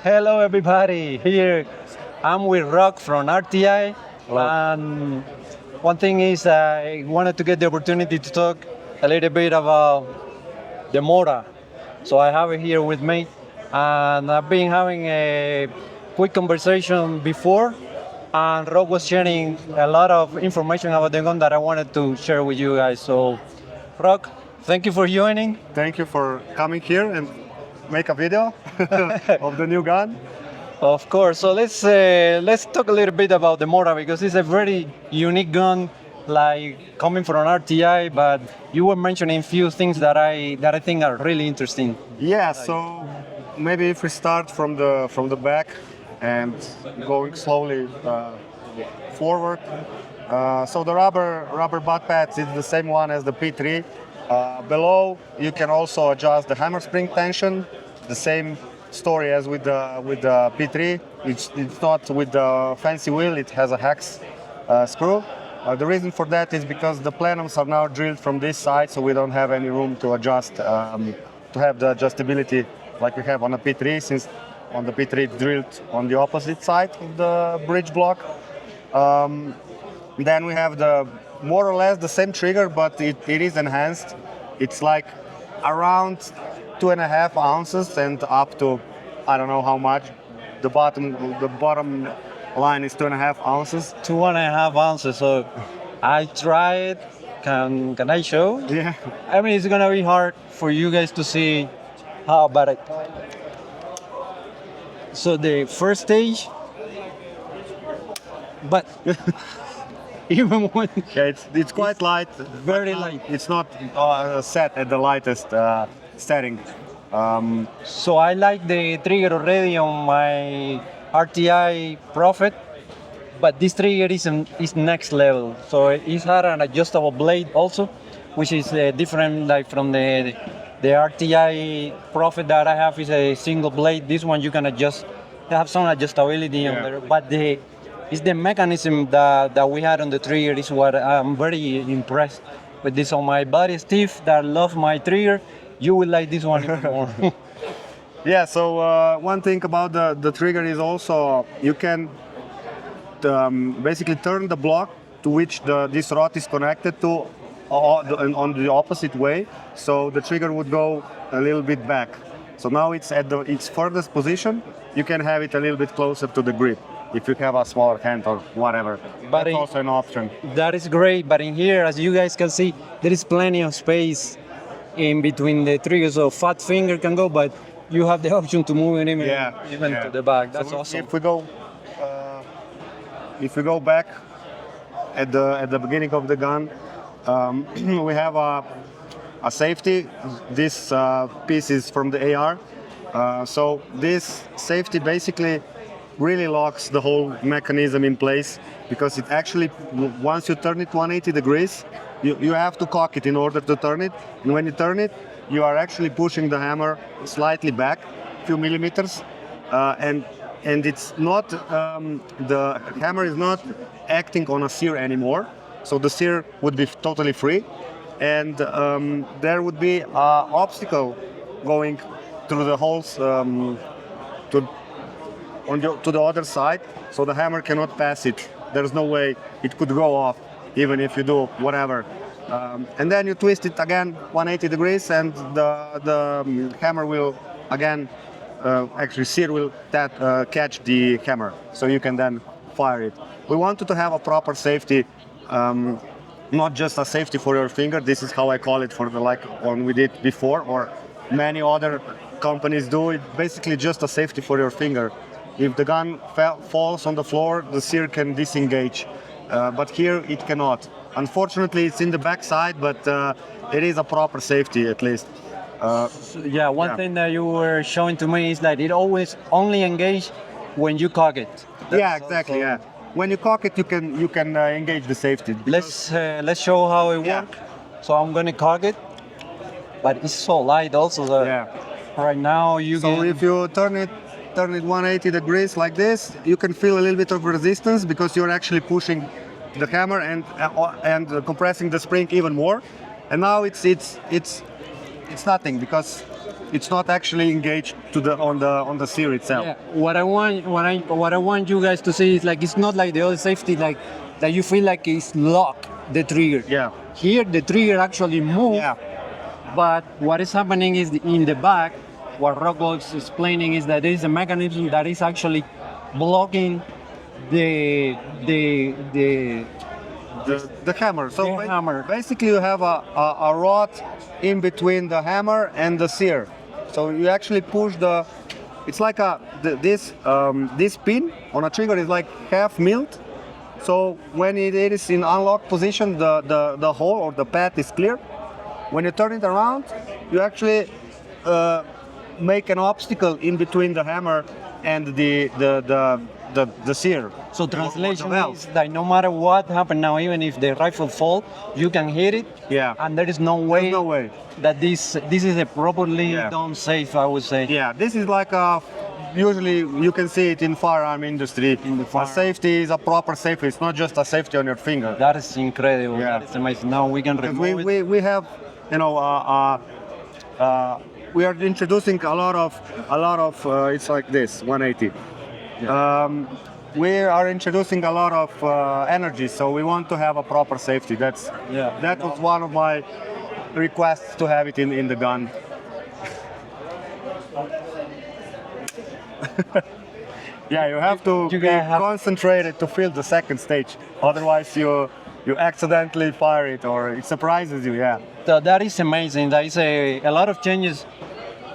Hello, everybody. Here I'm with Rock from RTI. Hello. And one thing is, I wanted to get the opportunity to talk a little bit about the Mora. So I have it here with me, and I've been having a quick conversation before. And Rock was sharing a lot of information about the gun that I wanted to share with you guys. So, Rock, thank you for joining. Thank you for coming here and make a video of the new gun. Of course. So let's talk a little bit about the Mora because it's a very unique gun, like coming from RTI. But you were mentioning a few things that I think are really interesting. Yeah, so maybe if we start from the back and going slowly forward. So the rubber butt pads is the same one as the P3. Below you can also adjust the hammer spring tension. The same story as with the P3. It's not with the fancy wheel. It has a hex screw. The reason for that is because the plenums are now drilled from this side, so we don't have any room to adjust, to have the adjustability like we have on the P3, since on the P3 it's drilled on the opposite side of the bridge block. Then we have the more or less the same trigger, but it is enhanced. It's like around 2.5 ounces and up to I don't know how much. The bottom line is 2.5 ounces. 2.5 ounces. So I tried. Can I show? Yeah. I mean, it's gonna be hard for you guys to see how about it. So the first stage, but even when Yeah, it's quite light. very light. It's not set at the lightest setting. So I like the trigger already on my RTI Prophet, but this trigger is next level. So it had an adjustable blade also, which is different like from the RTI Prophet that I have is a single blade. This one you can adjust, have some adjustability on there, but it's the mechanism that we had on the trigger is what I'm very impressed with this on my buddy Steve that love my trigger. You will like this one even more. Yeah, so one thing about the trigger is also you can basically turn the block to which this rod is connected to on the opposite way, so the trigger would go a little bit back. So now it's at its furthest position. You can have it a little bit closer to the grip if you have a smaller hand or whatever. But That's also an option. That is great, but in here, as you guys can see, there is plenty of space in between the triggers, so fat finger can go, but you have the option to move it even to the back. That's So awesome. if we go back at the beginning of the gun, we have a safety. This piece is from the AR. So this safety basically really locks the whole mechanism in place, because it actually, once you turn it 180 degrees, you have to cock it in order to turn it. And when you turn it, you are actually pushing the hammer slightly back, a few millimeters, and it's not, the hammer is not acting on a sear anymore. So the sear would be totally free, and there would be an obstacle going through the holes to the other side, so the hammer cannot pass it. There's no way it could go off, even if you do whatever. And then you twist it again 180 degrees, and the hammer will again, actually sear will catch the hammer, so you can then fire it. We wanted to have a proper safety, not just a safety for your finger. This is how I call it for the like one we did before, or many other companies do it. Basically just a safety for your finger. If the gun falls on the floor, the sear can disengage, but here it cannot. Unfortunately, it's in the back side, but it is a proper safety at least. One thing that you were showing to me is that it always only engage when you cock it. Yeah, exactly. Yeah, when you cock it, you can engage the safety. Let's show how it works. So I'm gonna cock it, but it's so light also. Right now So if you turn it 180 degrees like this, you can feel a little bit of resistance because you're actually pushing the hammer and compressing the spring even more. And now it's nothing, because it's not actually engaged to the on the sear itself. Yeah. What I want you guys to see is like it's not like the other safety like that you feel like it's locked the trigger. Yeah. Here the trigger actually moves. Yeah. But what is happening is in the back, what Rocco is explaining is that there is a mechanism that is actually blocking the The hammer. So The hammer. basically, you have a rod in between the hammer and the sear. So you actually push the. It's like this pin on a trigger is like half milled. So when it is in unlocked position, the hole or the path is clear. When you turn it around, you actually make an obstacle in between the hammer and the sear. So translation valve. is that no matter what happened now, even if the rifle fall, you can hit it. Yeah. And there is no way, There's no way. that this is a properly Yeah. done safe, I would say. Yeah, this is like usually you can see it in firearm industry. In the A firearm. safety is a proper safety. It's not just a safety on your finger. That is incredible. Yeah. That is amazing. Now we can remove it. We have, you know, we are introducing a lot of it's like this 180. We are introducing a lot of energy, so we want to have a proper safety. That was one of my requests to have it in the gun. Yeah, you have to You be gotta have- concentrated to feel the second stage. Otherwise, you accidentally fire it or it surprises you. Yeah. So that is amazing. That is a lot of changes.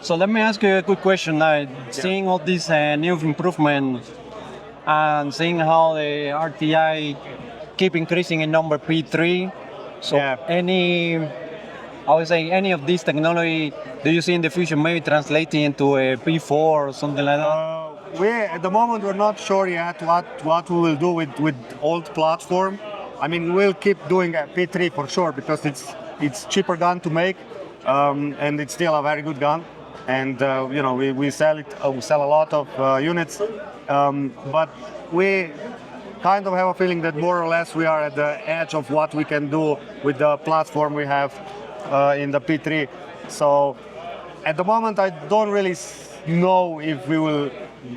So let me ask you a quick question now. Seeing all these new improvements and seeing how the RTI keep increasing in number P3. So Yeah. I would say any of this technology, do you see in the future maybe translating into a P4 or something like that? We at the moment we're not sure yet what we will do with old platform. I mean, we'll keep doing a P3 for sure because it's cheaper gun to make, and it's still a very good gun. And you know, we sell it. We sell a lot of units, but we kind of have a feeling that more or less we are at the edge of what we can do with the platform we have in the P3. So at the moment, I don't really know if we will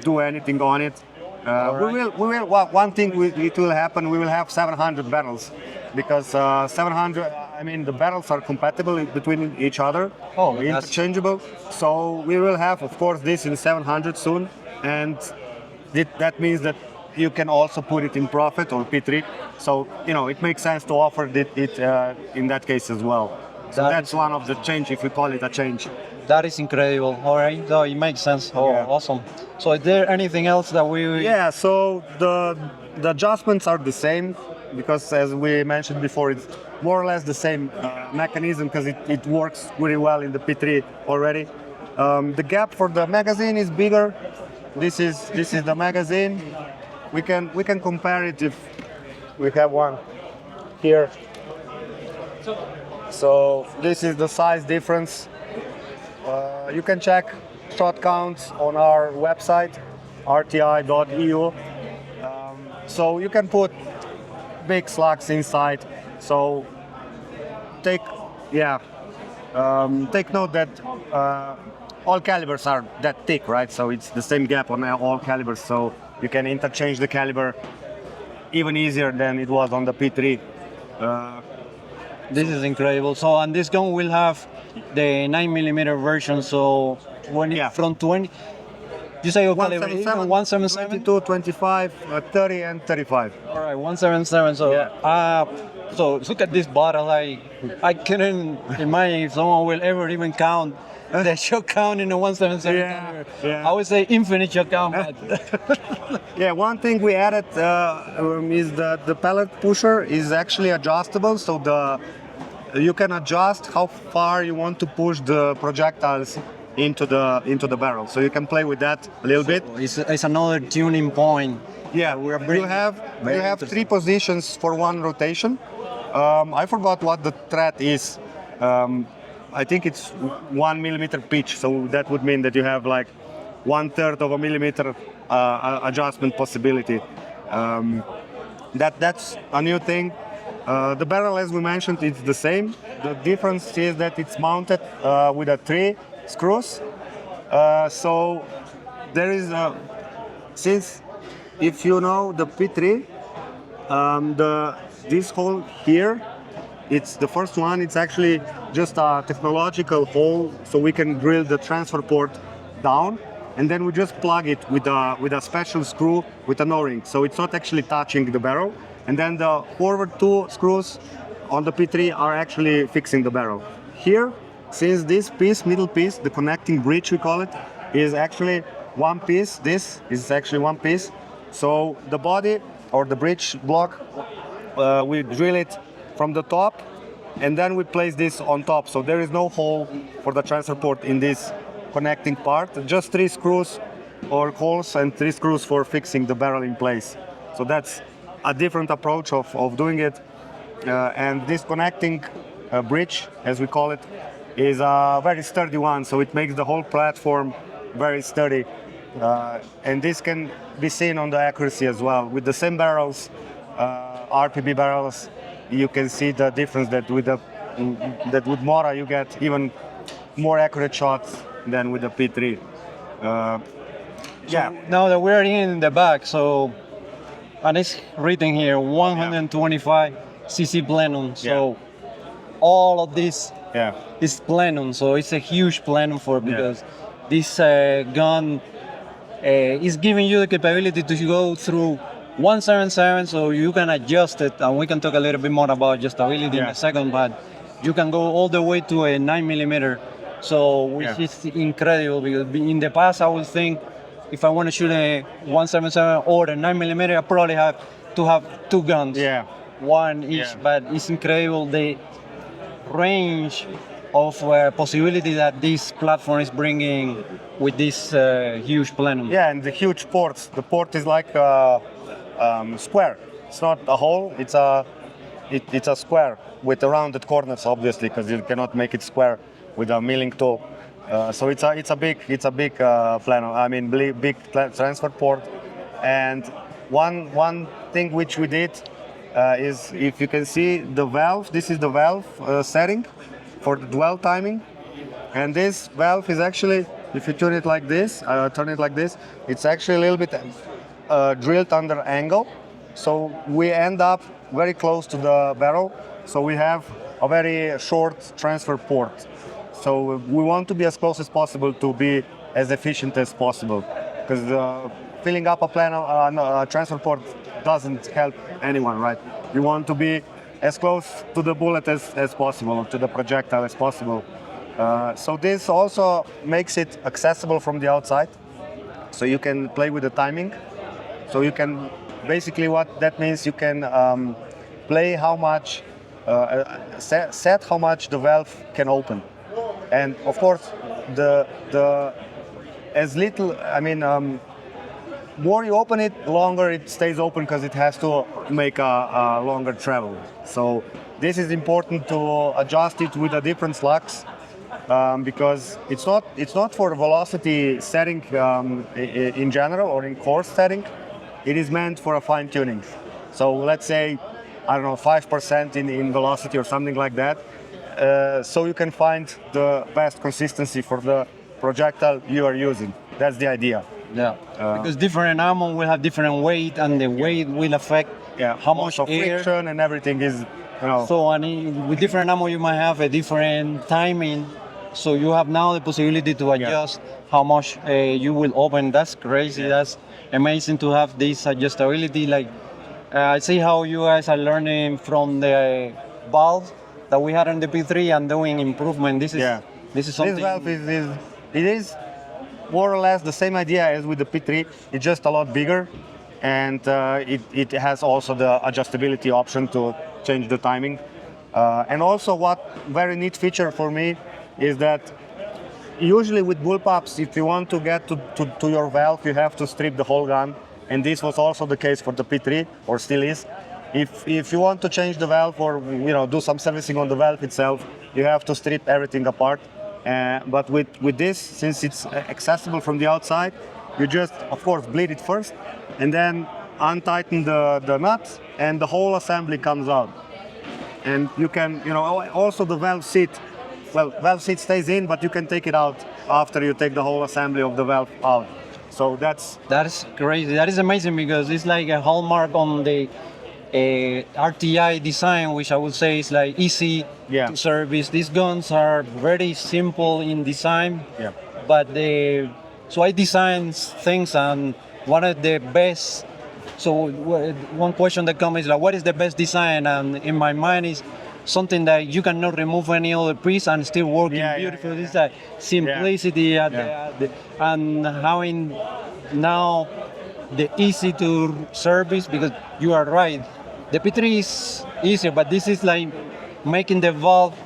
do anything on it. We will. Well, one thing it will happen. We will have 700 barrels because 700. I mean, the barrels are compatible between each other, interchangeable. So we will have, of course, this in 700 soon, and that means that you can also put it in Profit or P3. So you know, it makes sense to offer it in that case as well. So that's one of the change, if we call it a change. That is incredible. All right, so it makes sense. Oh, Yeah. awesome. So is there anything else that we? Yeah, so the adjustments are the same because, as we mentioned before, it's more or less the same mechanism because it works really well in the P3 already. The gap for the magazine is bigger. This is the magazine. We can compare it if we have one here. So this is the size difference. You can check shot counts on our website, rti.eu. So you can put big slugs inside. So take note that all calibers are that thick, right? So it's the same gap on all calibers. So you can interchange the caliber even easier than it was on the P3. This is incredible. So on this gun we'll have the 9mm version. So when Yeah. from 20, you say 177, 177. 22, 25, 30, and 35. All right, 177. So so look at this bottle. I couldn't imagine if someone will ever even count the shot count in a 177. Yeah. I would say infinite shot count. But Yeah, one thing we added is that the pellet pusher is actually adjustable, so you can adjust how far you want to push the projectiles into the barrel. So you can play with that a little bit. it's another tuning point. Yeah, you have three positions for one rotation. I forgot what the thread is. I think it's 1 millimeter pitch, so that would mean that you have like 1/3 of a millimeter adjustment possibility. That's a new thing. The barrel, as we mentioned, it's the same. The difference is that it's mounted with 3 screws So there is since if you know the P3, this hole here, it's the first one. It's actually just a technological hole, so we can drill the transfer port down, and then we just plug it with a special screw with an O-ring. So it's not actually touching the barrel. And then the forward two screws on the P3 are actually fixing the barrel. Here, since this piece, middle piece, the connecting bridge we call it, is actually one piece. This is actually one piece. So the body or the bridge block, we drill it from the top, and then we place this on top. So there is no hole for the transfer port in this connecting part. Just 3 screws or holes and 3 screws for fixing the barrel in place. So that's a different approach of doing it. And this connecting bridge, as we call it, is a very sturdy one. So it makes the whole platform very sturdy. And this can be seen on the accuracy as well. With the same barrels, RPB barrels, you can see the difference that with Mora you get even more accurate shots than with the P3. Yeah. Now that we're in the back, so, and it's written here 125 cc plenum. So all of this is plenum. So it's a huge plenum because this gun is giving you the capability to go through 177, so you can adjust it, and we can talk a little bit more about adjustability in a second, but you can go all the way to a 9mm, so which is incredible, because in the past I would think if I want to shoot a 177 or a 9mm, I probably have to have 2 guns, one each, but it's incredible the range of possibility that this platform is bringing with this huge plenum. Yeah, and the huge ports. The port is like square. It's not a hole. It's a square with rounded corners, obviously, because you cannot make it square with a milling tool. So it's a big plenum. I mean, big transfer port. And one thing which we did is, if you can see the valve. This is the valve setting for the dwell timing, and this valve is actually, if you turn it like this, it's actually a little bit drilled under angle, so we end up very close to the barrel, so we have a very short transfer port. So we want to be as close as possible to be as efficient as possible, because filling up a transfer port doesn't help anyone, right? You want to be as close to the bullet as possible, to the projectile as possible. So this also makes it accessible from the outside, so you can play with the timing. So you can, basically what that means, you can play how much, set how much the valve can open. And of course, as little, more you open it, longer it stays open, because it has to make a longer travel. So this is important to adjust it with a different slugs, because it's not for velocity setting in general or in course setting. It is meant for a fine tuning. So let's say, I don't know, 5% in velocity or something like that. So you can find the best consistency for the projectile you are using. That's the idea. Yeah, because different ammo will have different weight, and the weight will affect how much air. Friction and everything is, So with different ammo, you might have a different timing. So you have now the possibility to adjust how much you will open. That's crazy. That's amazing to have this adjustability. Like I see how you guys are learning from the valve that we had on the P3 and doing improvement. This is something. This valve is more or less the same idea as with the P3. It's just a lot bigger, and it has also the adjustability option to change the timing. And also, what very neat feature for me is that usually with bullpups, if you want to get to your valve, you have to strip the whole gun, and this was also the case for the P3, or still is. If you want to change the valve or do some servicing on the valve itself, you have to strip everything apart. But with this, since it's accessible from the outside, you just, of course, bleed it first, and then untighten the nuts, and the whole assembly comes out. And you can, also the valve seat stays in, but you can take it out after you take the whole assembly of the valve out. So That is crazy. That is amazing because it's like a hallmark on the RTI design, which I would say is like easy Yeah. to service. These guns are very simple in design, yeah. but so I designed things, and one of the best. So one question that comes is like, what is the best design? And in my mind is something that you cannot remove any other piece and still working beautiful. It's like simplicity and having now the easy to service, because you are right. The P3 is easier, but this is like making the valve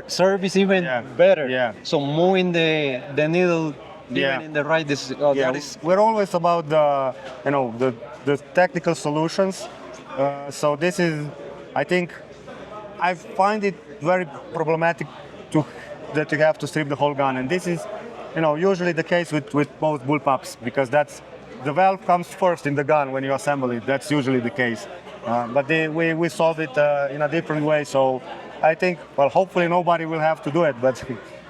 service even better. Yeah. So moving the needle even in the right. We're always about the technical solutions. So this is, I think, I find it very problematic that you have to strip the whole gun, and this is, usually the case with most bullpups, because that's the valve comes first in the gun when you assemble it. That's usually the case, but we solve it in a different way. So I think, well, hopefully nobody will have to do it, but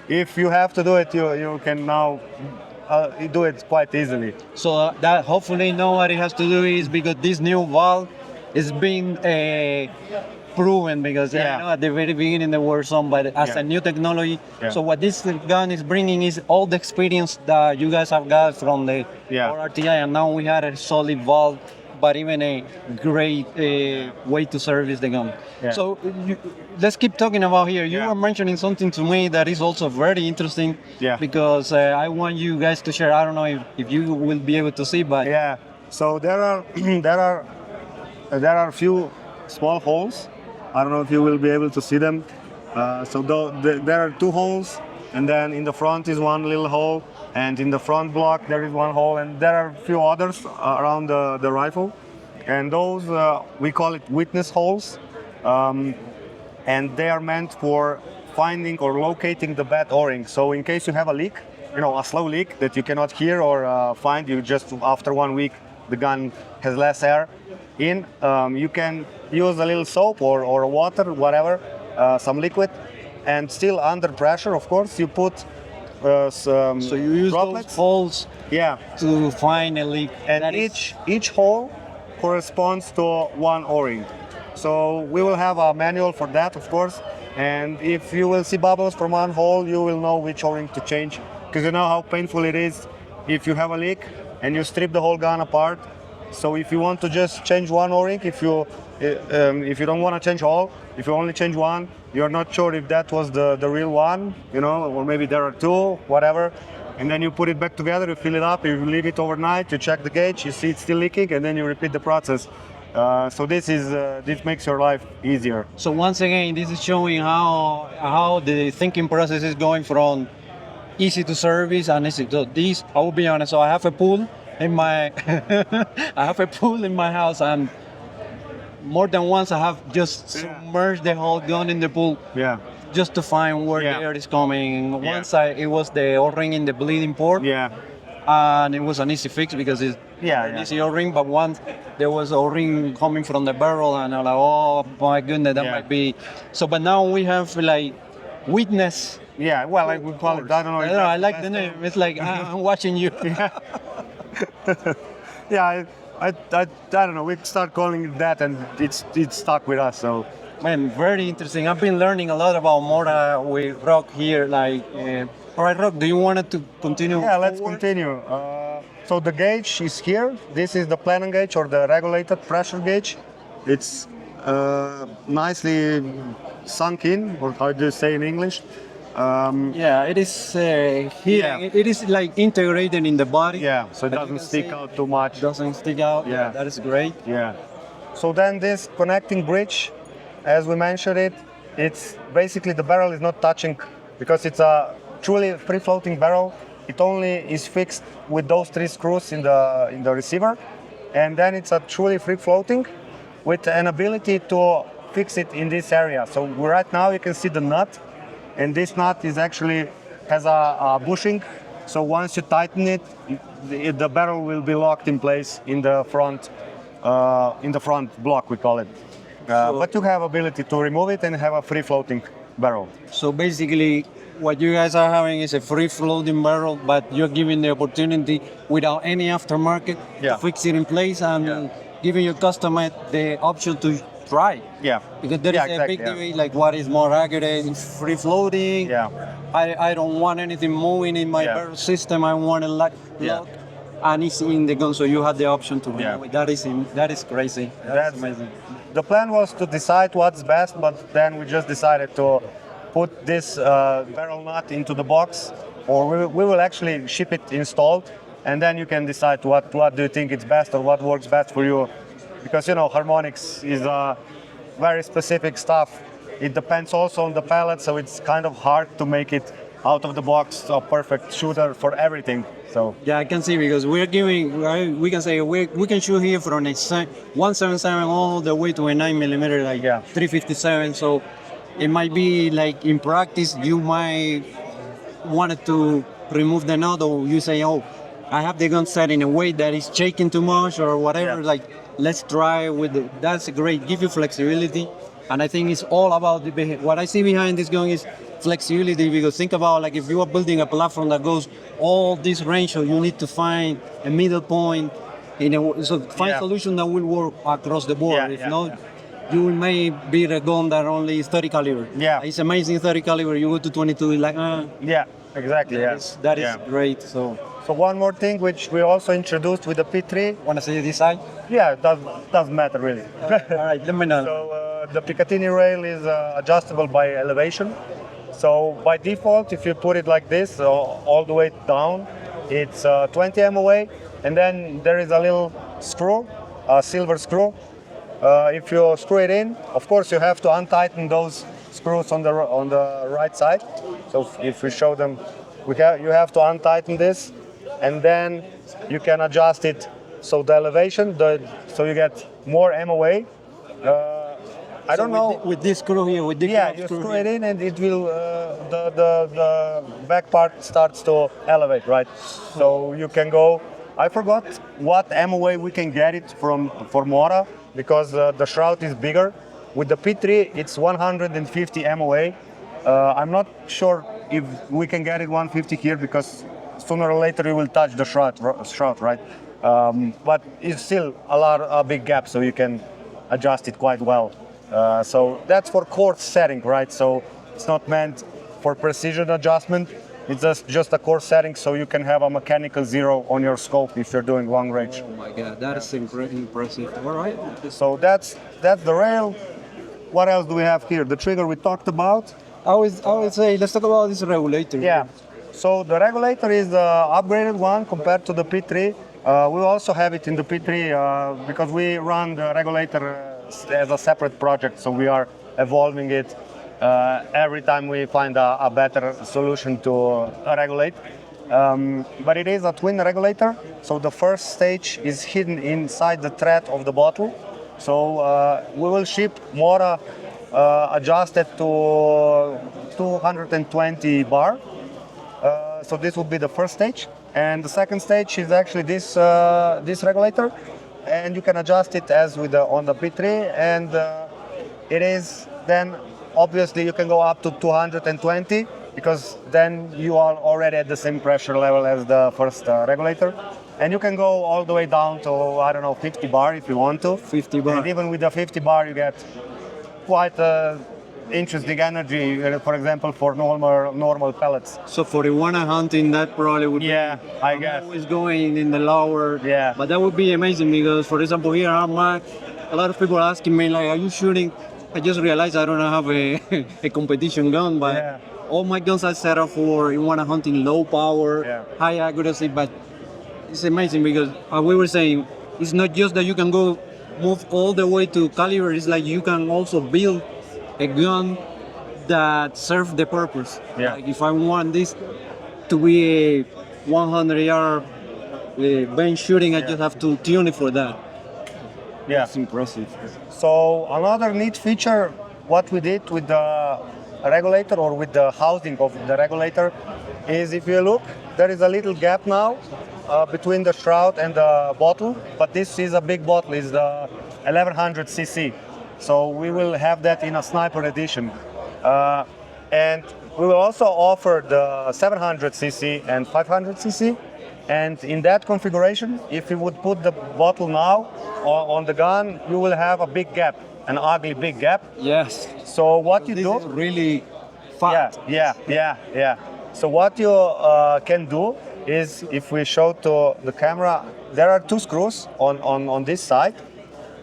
if you have to do it, you can now do it quite easily. So that hopefully nobody has to do is because this new valve is being proven, because I know at the very beginning there were some, but as a new technology. So what this gun is bringing is all the experience that you guys have got from the RTI, and now we had a solid valve, but even a great way to service the gun. So let's keep talking about here. You were mentioning something to me that is also very interesting, because I want you guys to share. I don't know if you will be able to see, but so there are there are a few small holes. I don't know if you will be able to see them. So there are two holes, and then in the front is one little hole, and in the front block there is one hole, and there are a few others around the rifle. And those, we call it witness holes, and they are meant for finding or locating the bad O-ring. So in case you have a leak, a slow leak that you cannot hear or find, you just, after 1 week, the gun has less air in, you can use a little soap or water, whatever, some liquid, and still under pressure, of course, you put some so you use droplets. those holes to find a leak. And each hole corresponds to one O-ring. So we will have a manual for that, of course, and if you will see bubbles from one hole, you will know which O-ring to change, because you know how painful it is if you have a leak and you strip the whole gun apart. So if you want to just change one O-ring, if you don't want to change all, if you only change one, you're not sure if that was the real one, or maybe there are two, whatever. And then you put it back together, you fill it up, you leave it overnight, you check the gauge, you see it's still leaking, and then you repeat the process. So this makes your life easier. So once again, this is showing how the thinking process is going from easy to service and easy. So this, I will be honest. So I have a pool in my house, and more than once I have just submerged the whole gun in the pool. Just to find where the air is coming. Once it was the O-ring in the bleeding port. And it was an easy fix because it's an easy O-ring. But once there was O-ring coming from the barrel, and I'm like, oh my goodness, that might be. So, but now we have like witness. Well, I would call it. I don't know. I like the name. It's like I'm watching you. I don't know. We start calling it that, and it's stuck with us. So. Man, very interesting. I've been learning a lot about Mora with Rock here. All right, Rock, do you want to continue? Yeah, let's continue. So the gauge is here. This is the plenum gauge, or the regulated pressure gauge. It's nicely sunk in, or how do you say in English? It is here. It is like integrated in the body. So it doesn't stick out too much. Doesn't stick out. That is great. So then this connecting bridge, as we mentioned it's basically the barrel is not touching, because it's a truly free-floating barrel. It only is fixed with those 3 screws in the receiver, and then it's a truly free-floating with an ability to fix it in this area. So right now you can see the nut, and this nut is actually has a bushing. So once you tighten it, the barrel will be locked in place in the front block, we call it. But you have ability to remove it and have a free-floating barrel. So basically, what you guys are having is a free floating barrel, but you're giving the opportunity without any aftermarket Yeah. to fix it in place and giving your customer the option to try. Yeah. Because there is Yeah, a exactly, big yeah. debate, like what is more accurate, free floating. Yeah. I don't want anything moving in my Yeah. barrel system. I want it lock, and it's in the gun, so you have the option to remove it. That is crazy. That's amazing. The plan was to decide what's best, but then we just decided to put this barrel nut into the box, or we will actually ship it installed, and then you can decide what do you think is best or what works best for you. Because harmonics is very specific stuff. It depends also on the pallet, so it's kind of hard to make it out of the box a perfect shooter for everything. So yeah, I can see, because we're giving, we can say we can shoot here from a 177 all the way to a 9mm, like 357. So it might be like in practice you might want to remove the nut, or you say, oh, I have the gun set in a way that is shaking too much or whatever. Like, let's try with it. That's great. Give you flexibility. And I think it's all about what I see behind this gun is flexibility, because think about, like, if you are building a platform that goes all this range, so you need to find a middle point, so find solution that will work across the board. If not, you may be a gun that only is 30 caliber. Yeah. It's amazing 30 caliber. You go to 22, like, yeah, exactly. That is great. So one more thing which we also introduced with the P3. want to see this side? Yeah, it doesn't matter really. All right, let me know. So the Picatinny rail is adjustable by elevation. So by default, if you put it like this, all the way down, it's 20 MOA, and then there is a little screw, a silver screw. If you screw it in, of course you have to untighten those screws on the right side. So if we show them, you have to untighten this, and then you can adjust it. So the elevation, so you get more MOA. I don't know. With this screw here, with this you screw it in, and it will the back part starts to elevate, right? So you can go. I forgot what MOA we can get it for Mora, because the shroud is bigger. With the P3, it's 150 MOA. I'm not sure if we can get it 150 here, because sooner or later you will touch the shroud, right? But it's still a big gap, so you can adjust it quite well. So that's for coarse setting, right? So it's not meant for precision adjustment. It's just a coarse setting, so you can have a mechanical zero on your scope if you're doing long range. Oh my God, that is impressive. All right. So that's the rail. What else do we have here? The trigger we talked about. I would say let's talk about this regulator. Yeah. So the regulator is the upgraded one compared to the P3. We also have it in the P3 because we run the regulator as a separate project, so we are evolving it every time we find a better solution to regulate. But it is a twin regulator, so the first stage is hidden inside the thread of the bottle. So we will ship Mora adjusted to 220 bar. So this will be the first stage, and the second stage is actually this regulator, and you can adjust it as with on the P3, and it is then obviously you can go up to 220, because then you are already at the same pressure level as the first regulator, and you can go all the way down to, I don't know, 50 bar if you want to. 50 bar. And even with the 50 bar you get quite interesting energy, for example, for normal pellets. So for Iguana hunting, that probably would be. I guess. Always going in the lower. Yeah. But that would be amazing, because, for example, here at RMAC, a lot of people are asking me, like, are you shooting? I just realized I don't have a competition gun, but all my guns are set up for Iguana hunting, low power, high accuracy. But it's amazing, because we were saying, it's not just that you can move all the way to caliber, it's like you can also build a gun that serves the purpose. Like if I want this to be a 100-yard bench shooting, I just have to tune it for that. It's impressive. So another neat feature, what we did with the regulator, or with the housing of the regulator, is if you look, there is a little gap now between the shroud and the bottle, but this is a big bottle, it's the 1100 cc. So we will have that in a sniper edition. And we will also offer the 700cc and 500cc. And in that configuration, if you would put the bottle now on the gun, you will have a big gap, an ugly big gap. Yes. So what you This do? is really fat. Yeah. So what you can do is, if we show to the camera, there are two screws on this side.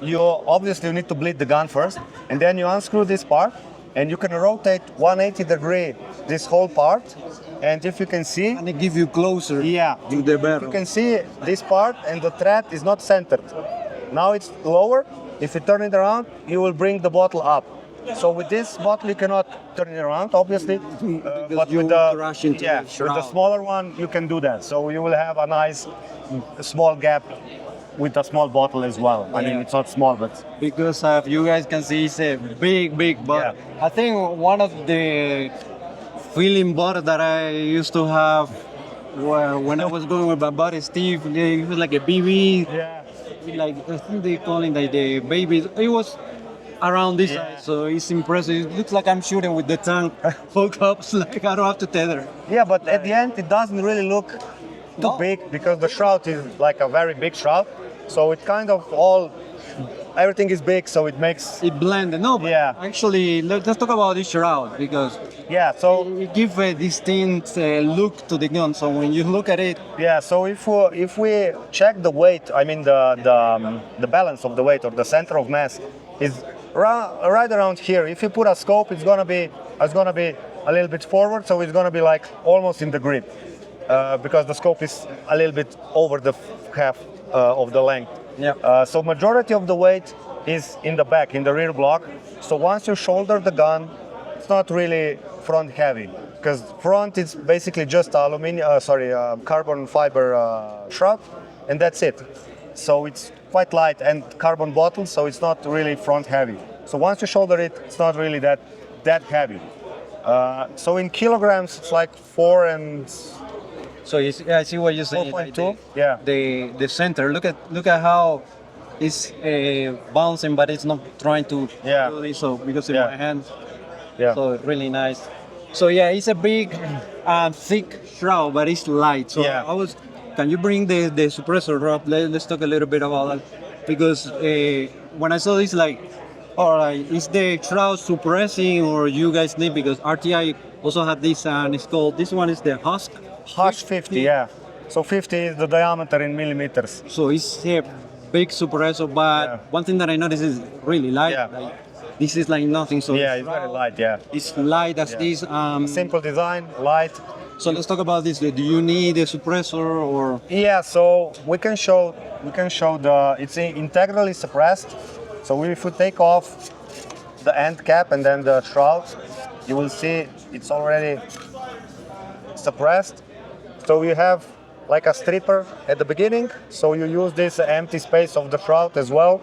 You obviously need to bleed the gun first, and then you unscrew this part, and you can rotate 180 degree this whole part. And if you can see, And it gives you closer yeah, to the barrel. you can see this part, and the thread is not centered. Now it's lower. If you turn it around, you will bring the bottle up. So with this bottle, you cannot turn it around, obviously. But you with the crash into the with the shroud. smaller one, you can do that. So you will have a nice small gap with a small bottle as well. I mean, Yeah. it's not small, but Because you guys can see it's a big bottle. Yeah. I think one of the feeling bottle that I used to have when I was going with my buddy Steve, it was like a BB. yeah. Like I think they call it like the baby. It was around this Yeah. size, so it's impressive. It looks like I'm shooting with the tank hook ups. Like I don't have to tether. Yeah, but at the end, it doesn't really look too No. big because the shroud is like a very big shroud. So it kind of everything is big, so it makes, It blended. No, but Yeah. actually, let's talk about this shroud because yeah, so it gives a distinct look to the gun. So when you look at it, Yeah, so if we check the weight, I mean the balance of the weight or the center of mass is right around here. If you put a scope, it's gonna be a little bit forward, so it's gonna be like almost in the grip because the scope is a little bit over the half of the length. Yeah. So majority of the weight is in the back, in the rear block. So once you shoulder the gun, it's not really front heavy because front is basically just carbon fiber shroud, and that's it. So it's quite light and carbon bottle, so it's not really front heavy. So once you shoulder it, it's not really that heavy. So in kilograms, it's like 4 and so you see, I see what you're saying. 4.2. Yeah. The center. Look at how it's bouncing, but it's not trying to Yeah. do this. So because in Yeah. my hands, Yeah. so really nice. So yeah, it's a big thick shroud, but it's light. So Yeah. can you bring the suppressor up? Let's talk a little bit about that because when I saw this, like, all right, is the shroud suppressing or you guys need because RTI also had this and it's called this one is the husk. Hush 50, yeah. So 50 is the diameter in millimeters. So it's a big suppressor, but Yeah. one thing that I noticed is really light. Yeah. Like, this is like nothing. So Yeah, it's very light, yeah. It's light as Yeah. this. Simple design, light. So let's talk about this. Do you need a suppressor or? Yeah, so we can show it's integrally suppressed. So if we take off the end cap and then the shroud, you will see it's already suppressed. So you have like a stripper at the beginning, so you use this empty space of the shroud as well,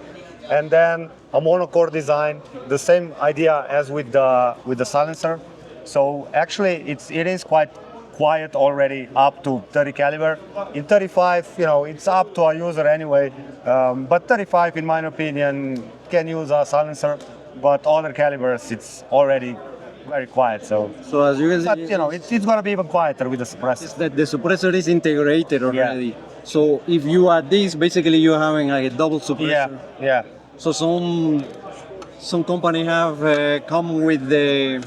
and then a monocore design, the same idea as with the silencer. So actually it is quite quiet already up to 30 caliber. In 35, it's up to a user anyway, but 35 in my opinion can use a silencer, but other calibers it's already very quiet. So as you can see, but it's gonna be even quieter with the suppressor. that the suppressor is integrated already. So if you add this, basically you're having like a double suppressor. Yeah. So some company have come with the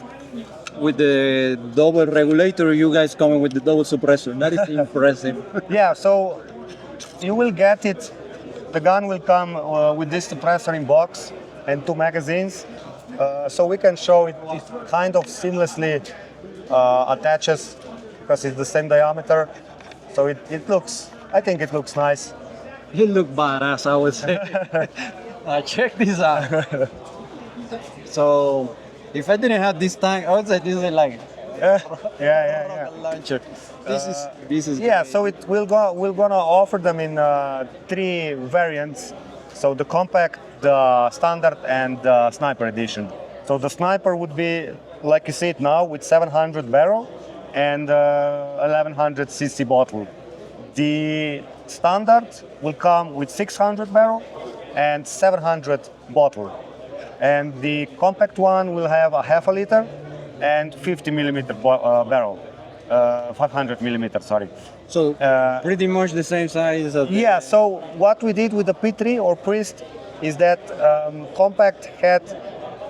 double regulator. You guys coming with the double suppressor. That is impressive. Yeah, so you will get it. The gun will come with this suppressor in box and 2 magazines. So we can show it kind of seamlessly attaches because it's the same diameter. So I think it looks nice. He look badass, I would say. Check this out. So if I didn't have this tank, I would say this is like Yeah. launcher. This is Yeah, great. so we're gonna offer them in 3 variants. So the compact, the standard, and the sniper edition. So the sniper would be like you see it now with 700 barrel and 1100 cc bottle. The standard will come with 600 barrel and 700 bottle. And the compact one will have a half a liter and 50 millimeter barrel, 500 millimeter, sorry. So pretty much the same size as Yeah, so what we did with the P3 or Priest is that Compact had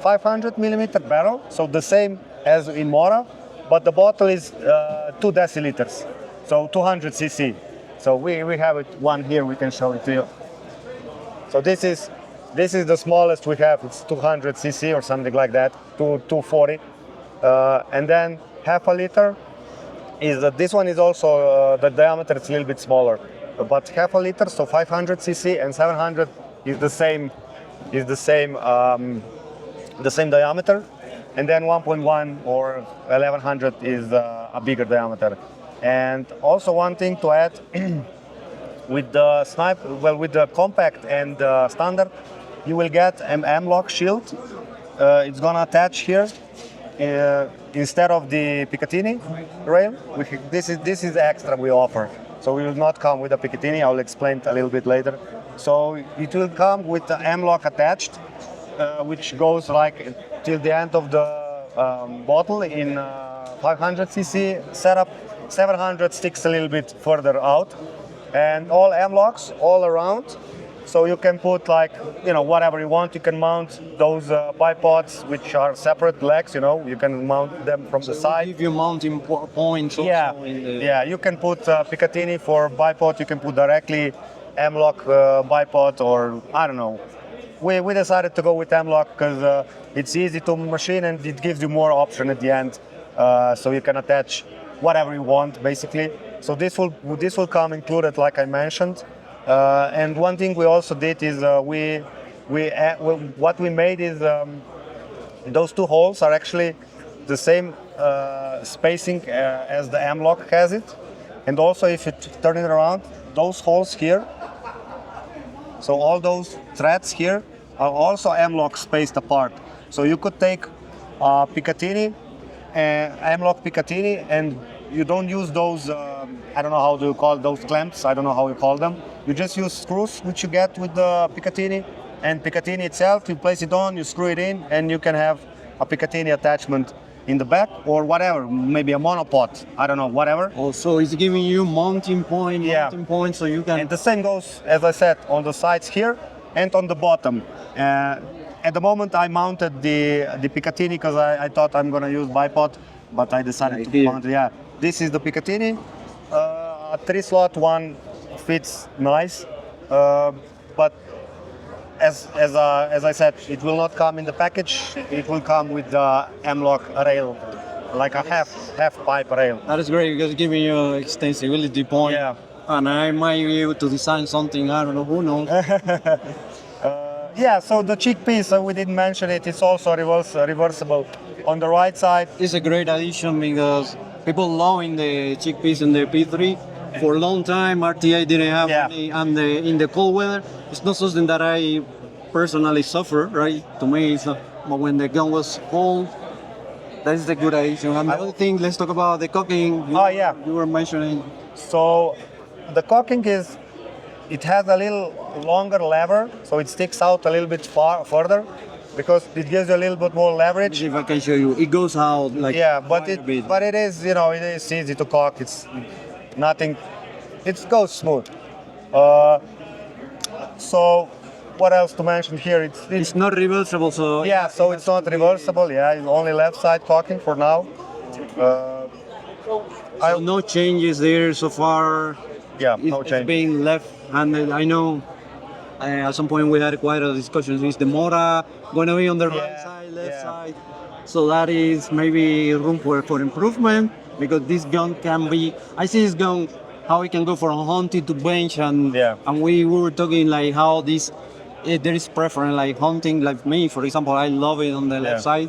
500 millimeter barrel, so the same as in Mora, but the bottle is 2 deciliters, so 200 cc. So we have it one here, we can show it to you. So this is the smallest we have, it's 200 cc or something like that, 240. And then half a liter is this one is also the diameter is a little bit smaller, but half a liter, so 500 cc and 700 is the same diameter, and then 1.1 or 1100 is a bigger diameter. And also one thing to add, with the Compact and Standard, you will get an M-lock shield. It's gonna attach here instead of the Picatinny rail. This is extra we offer. So we will not come with a Picatinny. I'll explain a little bit later. So it will come with the M-lock attached, which goes like till the end of the bottle in 500 cc setup. 700 sticks a little bit further out, and all M-locks all around. So you can put whatever you want. You can mount those bipods, which are separate legs. You can mount them from the side. If you mounting points. Yeah. You can put Picatinny for bipod. You can put directly M-lock bipod, or I don't know. We decided to go with M-lock because it's easy to machine and it gives you more option at the end, so you can attach whatever you want basically. So this will come included, like I mentioned. And one thing we also did is what we made is those two holes are actually the same spacing as the M-lock has it. And also if you turn it around, those holes here, so all those threads here are also M-lock spaced apart. So you could take Picatinny, M-lock Picatinny, and you don't use those, I don't know how to call those clamps, I don't know how you call them. You just use screws, which you get with the Picatinny, and Picatinny itself, you place it on, you screw it in, and you can have a Picatinny attachment in the back, or whatever, maybe a monopod, I don't know, whatever. Also, it's giving you mounting point, so you can... And the same goes, as I said, on the sides here and on the bottom. At the moment, I mounted the Picatinny because I thought I'm going to use bipod, but I decided to mount it. Yeah, this is the Picatinny. A 3-slot one fits nice, but as I said, it will not come in the package. It will come with the M-lock rail, like a half pipe rail. That is great because it's giving you extensibility point. Yeah. And I might be able to design something, I don't know, who knows. Yeah, so the cheekpiece, we didn't mention it, it's also reversible. On the right side. It's a great addition because people loving the cheekpiece in the P3. For a long time, RTI didn't have any, and in the cold weather, it's not something that I personally suffer, right? To me, it's not, but when the gun was cold, that is the good addition. And the other thing, let's talk about the cocking. You were mentioning. So the cocking it has a little longer lever, so it sticks out a little bit further because it gives you a little bit more leverage. If I can show you, it goes out like but it is it is easy to cock. It's nothing. It goes smooth. So what else to mention here? It's not reversible, so so it's not reversible. It's only left side cocking for now. So no changes there so far. No change. It's being left-handed. I know at some point we had quite a discussion. Is the Mora going to be on the right side, left side? So that is maybe room for improvement because this gun can be. I see this gun how it can go from hunting to bench, and we were talking like how there is preference like hunting. Like me, for example, I love it on the left side.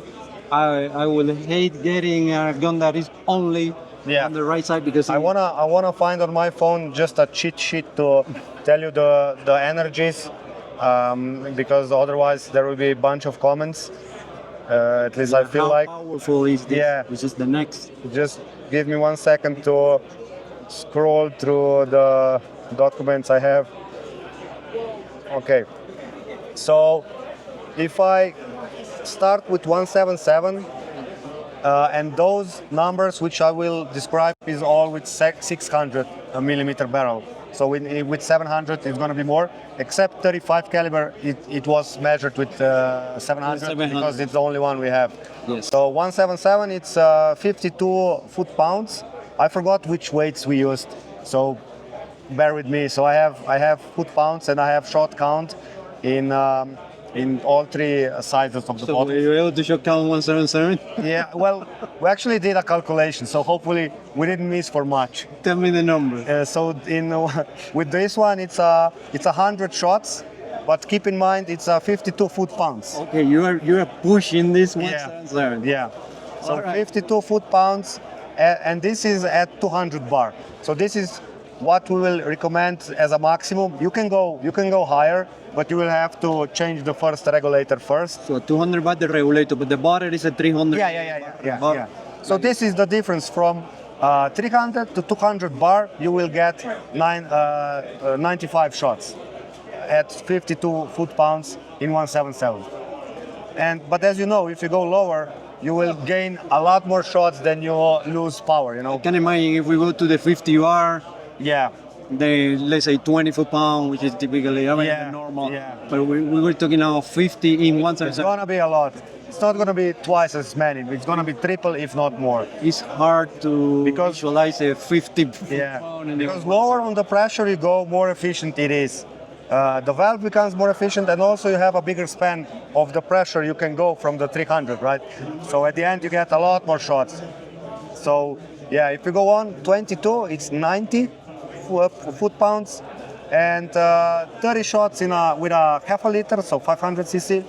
I will hate getting a gun that is only on the right side because I wanna find on my phone just a cheat sheet to tell you the energies, because otherwise there will be a bunch of comments. At least I feel like. How powerful is this? Which is the next. Just give me 1 second to scroll through the documents I have. Okay, so if I start with 177, And those numbers, which I will describe, is all with 600 millimeter barrel. So with 700, it's going to be more. Except 35 caliber, it was measured with 700 because it's the only one we have. Yes. So 177, it's 52 foot-pounds. I forgot which weights we used, so bear with me. So I have foot-pounds and I have shot count in all three sizes of the So bottle. were you able to shot count 177? Yeah, well, we actually did a calculation, so hopefully we didn't miss for much. Tell me the number. So with this one, it's 100 shots, but keep in mind it's 52 foot-pounds. Okay, you are pushing this Yeah. 177. Yeah. So All right. 52 foot-pounds, and this is at 200 bar. So this is what we will recommend as a maximum. You can go higher, but you will have to change the first regulator first. So 200 baht the regulator, but the bar is at 300. Yeah. So this is the difference from 300 to 200 bar. You will get 95 shots at 52 foot-pounds in 177. But as you know, if you go lower, you will gain a lot more shots than you lose power. You know. I can imagine if we go to the 50R, Yeah. the let's say 20 foot-pound, which is typically the normal. Yeah. But we were talking now 50 in It's 177. gonna be a lot. It's not gonna be twice as many. It's gonna be triple, if not more. It's hard to Because- visualize a 50 Yeah. foot-pound. Because lower on the pressure you go, more efficient it is. The valve becomes more efficient, and also you have a bigger span of the pressure you can go from the 300, right? So at the end you get a lot more shots. So yeah, if you go on 22, it's 90 foot-pounds, and 30 shots with a half a liter, so 500 cc,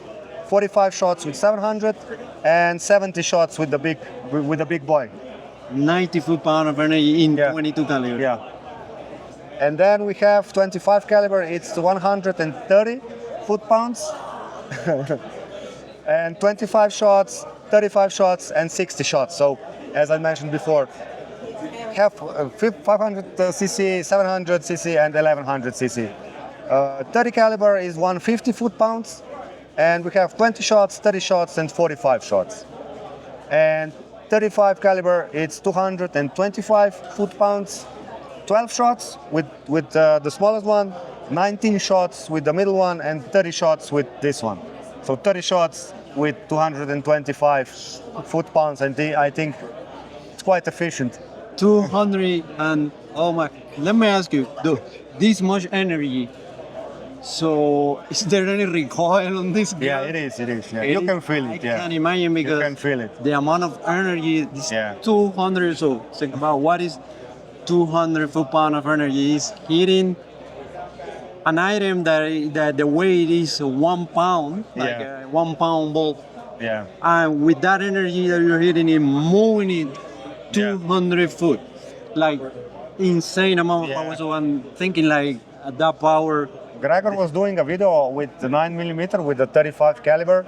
45 shots with 700, and 70 shots with the big boy. 90 foot-pound of energy in Yeah. 22 caliber. Yeah. And then we have 25 caliber, it's 130 foot-pounds, and 25 shots, 35 shots, and 60 shots. So as I mentioned before, have 500 cc, 700 cc, and 1100 cc. 30 caliber is 150 foot-pounds, and we have 20 shots, 30 shots, and 45 shots. And 35 caliber, it's 225 foot-pounds, 12 shots with the smallest one, 19 shots with the middle one, and 30 shots with this one. So 30 shots with 225 foot-pounds, and I think it's quite efficient. 200 and oh my, let me ask you, this much energy, so is there any recoil on this gun? Yeah, it is. Yeah. You can feel it. I can't imagine You because can feel it. the amount of energy, this Yeah. 200, so think about what is 200 foot-pound of energy is hitting an item that the weight is 1 pound, like Yeah. a 1 pound ball, Yeah. and with that energy that you're hitting it, moving it 200 foot, like insane amount of Yeah. power. So I'm thinking like at that power. Gregor was doing a video with the 9mm with the 35 caliber,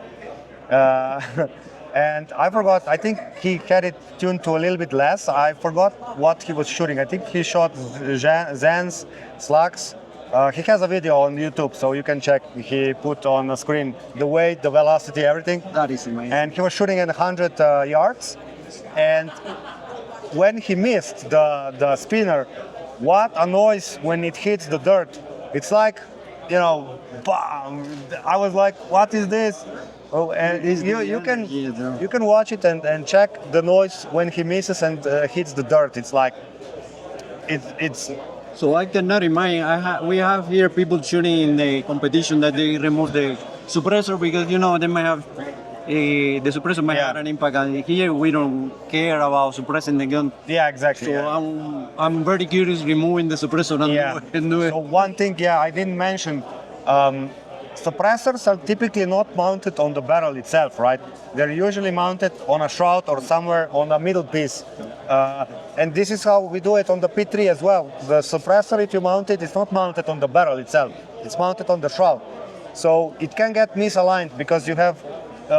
and I forgot. I think he had it tuned to a little bit less. I forgot what he was shooting. I think he shot Zans, slugs. He has a video on YouTube, so you can check. He put on the screen the weight, the velocity, everything. That is amazing. And he was shooting at 100 yards, and when he missed the spinner, what a noise when it hits the dirt. It's like, bam. I was like, what is this? Oh, and you can watch it and check the noise when he misses and hits the dirt. It's like, it's So I cannot imagine. We have here people shooting in the competition that they remove the suppressor because they might have the suppressor might have an impact. And here we don't care about suppressing the gun. Yeah, exactly. So yeah. I'm very curious removing the suppressor and do it. So one thing, I didn't mention. Suppressors are typically not mounted on the barrel itself, right? They're usually mounted on a shroud or somewhere on the middle piece. And this is how we do it on the P3 as well. The suppressor, if you mount it, it's not mounted on the barrel itself. It's mounted on the shroud. So it can get misaligned because you have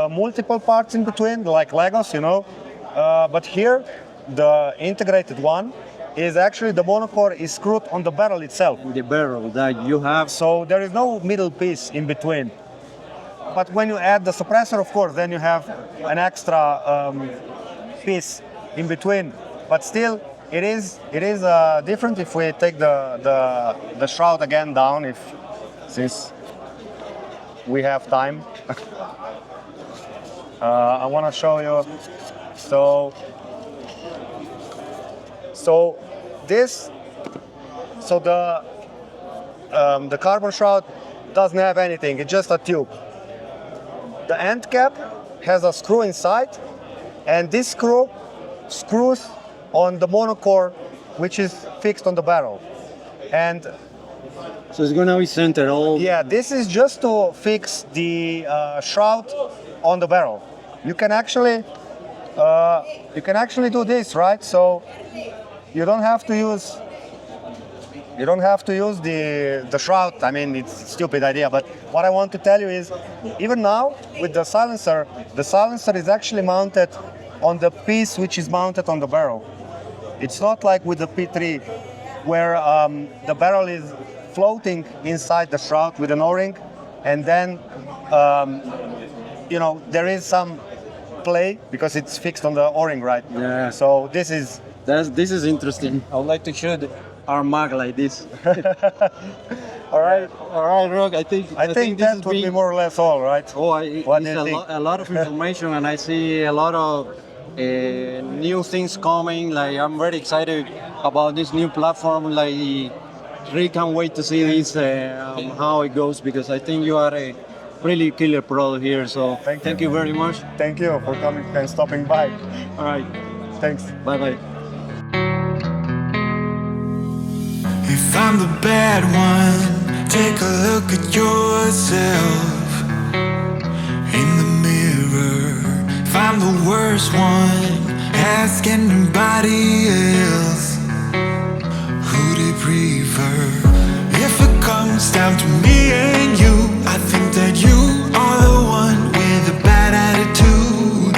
multiple parts in between, like Legos, But here, the integrated one is actually the monocore is screwed on the barrel itself. The barrel that you have. So there is no middle piece in between. But when you add the suppressor, of course, then you have an extra piece in between. But still, it is different if we take the shroud again down, since we have time. I want to show you. The carbon shroud doesn't have anything. It's just a tube. The end cap has a screw inside, and this screw screws on the monocore, which is fixed on the barrel. And So it's gonna be centered all. yeah, this is just to fix the shroud on the barrel. You can actually do this, right? So you don't have to use the shroud. I mean, it's a stupid idea, but what I want to tell you is, even now with the silencer is actually mounted on the piece which is mounted on the barrel. It's not like with the P3, where the barrel is floating inside the shroud with an O-ring, and then there is some play because it's fixed on the O-ring, right? Yeah. So this is This is interesting. I would like to shoot RMAC like this. all right. Rock. I think that this is would be more or less all, right? What do it's you think? a lot of information, and I see a lot of new things coming. Like, I'm very excited about this new platform. Like, really can't wait to see this how it goes, because I think you are a really killer product here. So thank you very much. Thank you for coming and stopping by. All right. Thanks. Bye bye. If I'm the bad one, take a look at yourself in the mirror. If I'm the worst one, ask anybody else who they prefer. If it comes down to me and you, I think that you are the one with a bad attitude.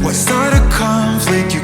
What sort of conflict you